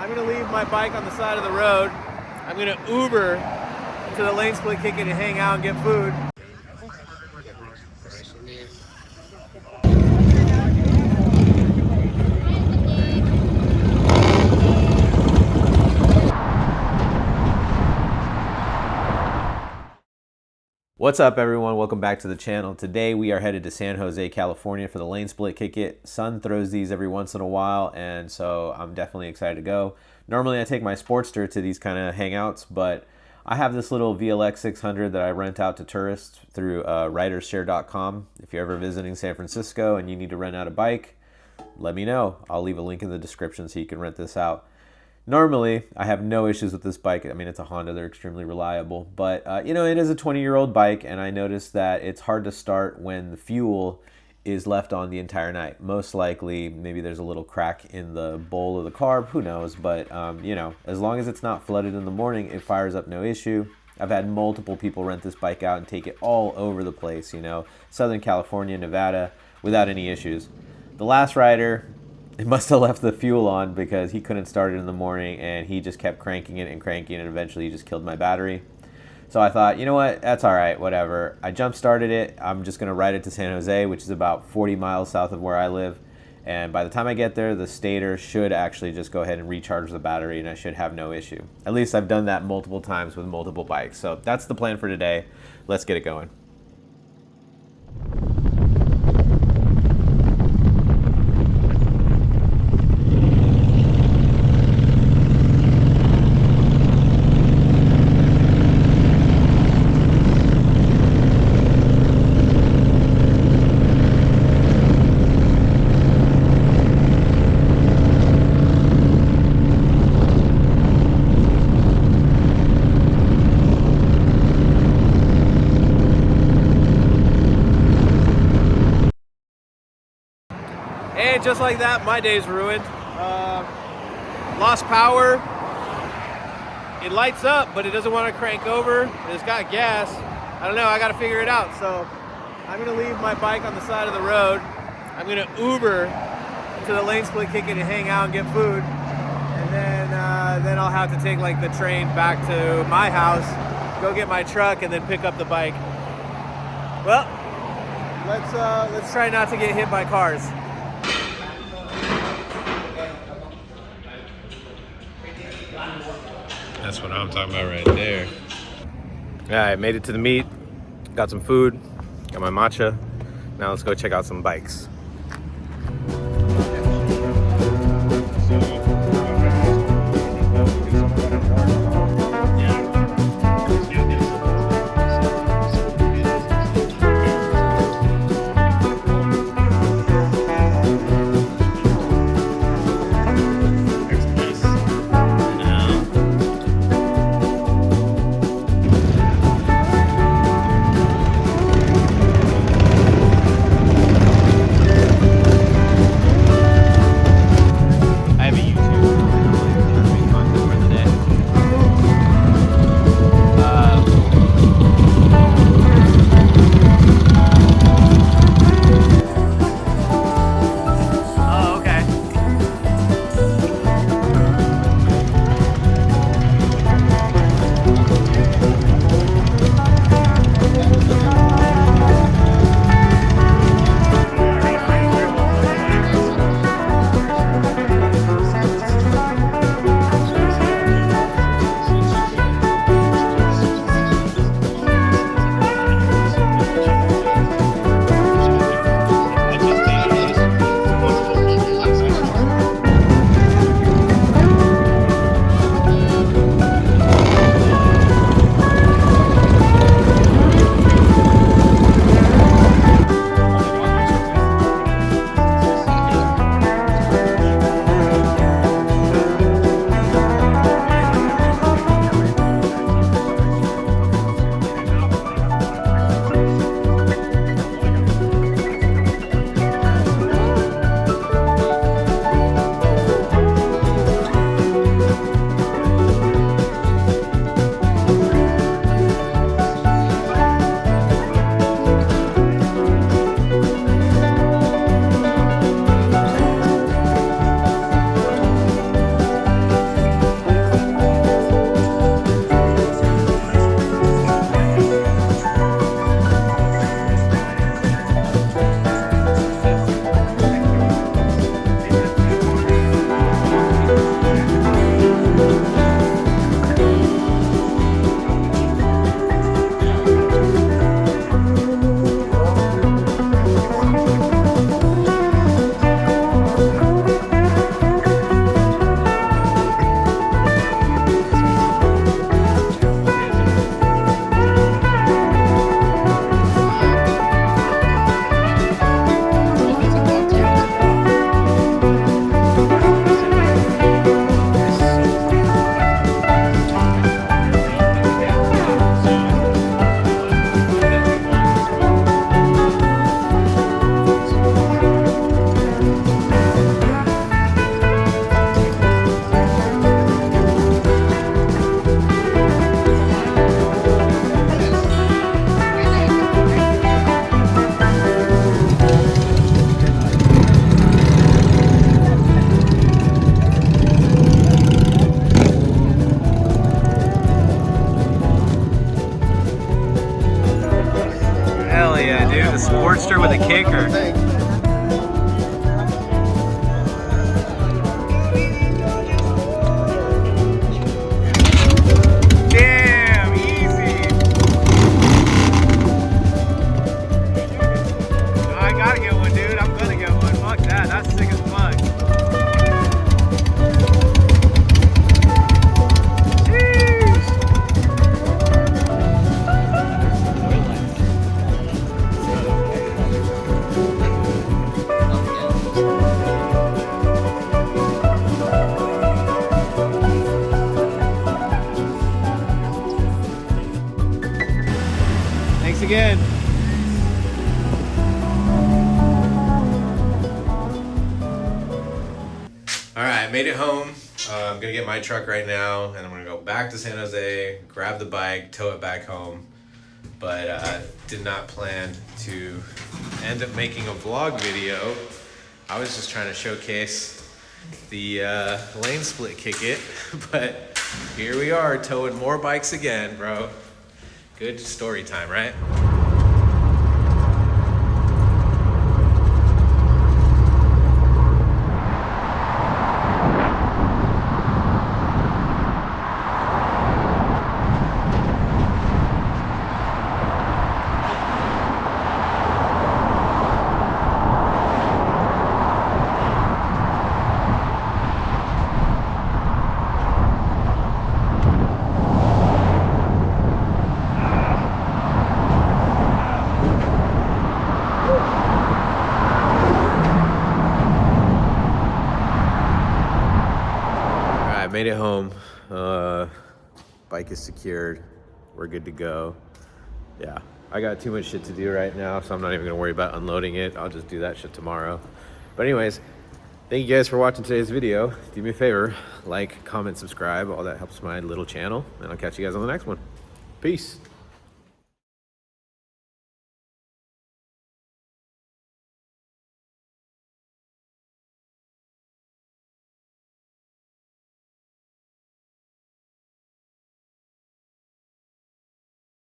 I'm gonna leave my bike on the side of the road. I'm gonna Uber to the Lane Split Kick It and hang out and get food. What's up, everyone? Welcome back to the channel. Today we are headed to San Jose, California for the Lane Split Kick It. Sun throws these every once in a while, and so I'm definitely excited to go. Normally I take my Sportster to these kind of hangouts, but I have this little VLX 600 that I rent out to tourists through ridershare.com. If you're ever visiting San Francisco and you need to rent out a bike, let me know. I'll leave a link in the description so you can rent this out. Normally, I have no issues with this bike. I mean, it's a Honda. They're extremely reliable. But, you know, it is a 20-year-old bike, and I noticed that it's hard to start when the fuel is left on the entire night. Most likely, maybe there's a little crack in the bowl of the carb. Who knows? But, you know, as long as it's not flooded in the morning, it fires up no issue. I've had multiple people rent this bike out and take it all over the place, you know, Southern California, Nevada, without any issues. The last rider, it must have left the fuel on because he couldn't start it in the morning and he just kept cranking it and eventually he just killed my battery. So I thought, you know what, that's all right, whatever. I jump started it. I'm just gonna ride it to San Jose, which is about 40 miles south of where I live. And by the time I get there, the stator should actually just go ahead and recharge the battery and I should have no issue. At least I've done that multiple times with multiple bikes. So that's the plan for today. Let's get it going. And just like that, my day's ruined. Lost power. It lights up, but it doesn't want to crank over. It's got gas. I don't know, I gotta figure it out. So I'm gonna leave my bike on the side of the road. I'm gonna Uber to the Lane Split Kick It and hang out and get food. And then I'll have to take like the train back to my house, go get my truck, and then pick up the bike. Well, let's try not to get hit by cars. That's what I'm talking about right there. All right, made it to the meet. Got some food, got my matcha. Now let's go check out some bikes. Sportster with a kicker. Damn, easy. I gotta get one, dude. I'm gonna get one. Fuck that. That's sick as fuck. Thanks again. All right, I made it home. I'm gonna get my truck right now, and I'm gonna go back to San Jose, grab the bike, tow it back home. But did not plan to end up making a vlog video. I was just trying to showcase the lane split kick it, but here we are towing more bikes again, bro. Good story time, right? Made it home. Bike is secured. We're good to go. Yeah, I got too much shit to do right now, so I'm not even gonna worry about unloading it. I'll just do that shit tomorrow. But anyways, thank you guys for watching today's video. Do me a favor, like, comment, subscribe. All that helps my little channel, and I'll catch you guys on the next one. Peace.